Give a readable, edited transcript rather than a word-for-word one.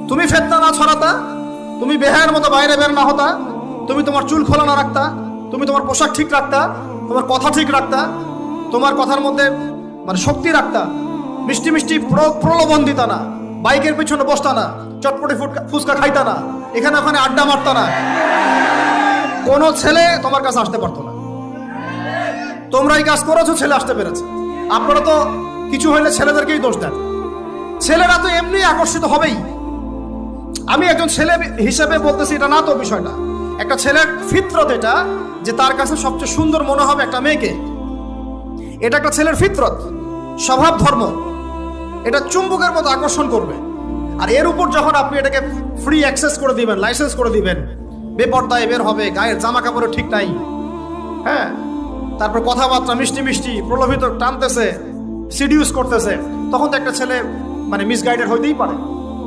তুমি ফিতনা না ছড়াতা, তুমি বেহায়ার মতো বাইরে বের না হতা, তুমি তোমার চুল খোলা না রাখতা, তুমি তোমার পোশাক ঠিক রাখতা, তোমার কথা ঠিক রাখতা, তোমার কথার মধ্যে মানে শক্তি রাখতা, মিষ্টি মিষ্টি প্রলোভন দিতা না, বাইকের পিছনে বসতা না, চটপটি ফুচকা খাইতা না, এখানে ওখানে আড্ডা মারতা না, কোনো ছেলে তোমার কাছে আসতে পারতো না। তোমরা এই কাজ করেছো, ছেলে আসতে পেরেছে। আপনারা তো কিছু হইলে ছেলেদেরকেই দোষ দেন। ছেলেরা তো এমনি আকর্ষিত হবেই। আমি একজন ছেলে হিসেবে বলতেছি এটা না তো বিষয়টা। একটা ছেলের ফিতরত এটা যে তার কাছে সবচেয়ে সুন্দর মনে হবে একটা মেয়েকে। এটা একটা ছেলের ফিতরত, স্বভাব ধর্ম, এটা চুম্বকের মতো আকর্ষণ করবে। আর এর উপর যখন আপনি এটাকে ফ্রি অ্যাক্সেস করে দিবেন, লাইসেন্স করে দিবেন, বেপর্দায় বের হবে, গায়ের জামা কাপড়ও ঠিক নাই, হ্যাঁ, তারপর কথাবার্তা মিষ্টি মিষ্টি প্রলোভিত টানতেছে, সিডিউস করতেছে, তখন তো একটা ছেলে মানে মিসগাইডেড হইতেই পারে।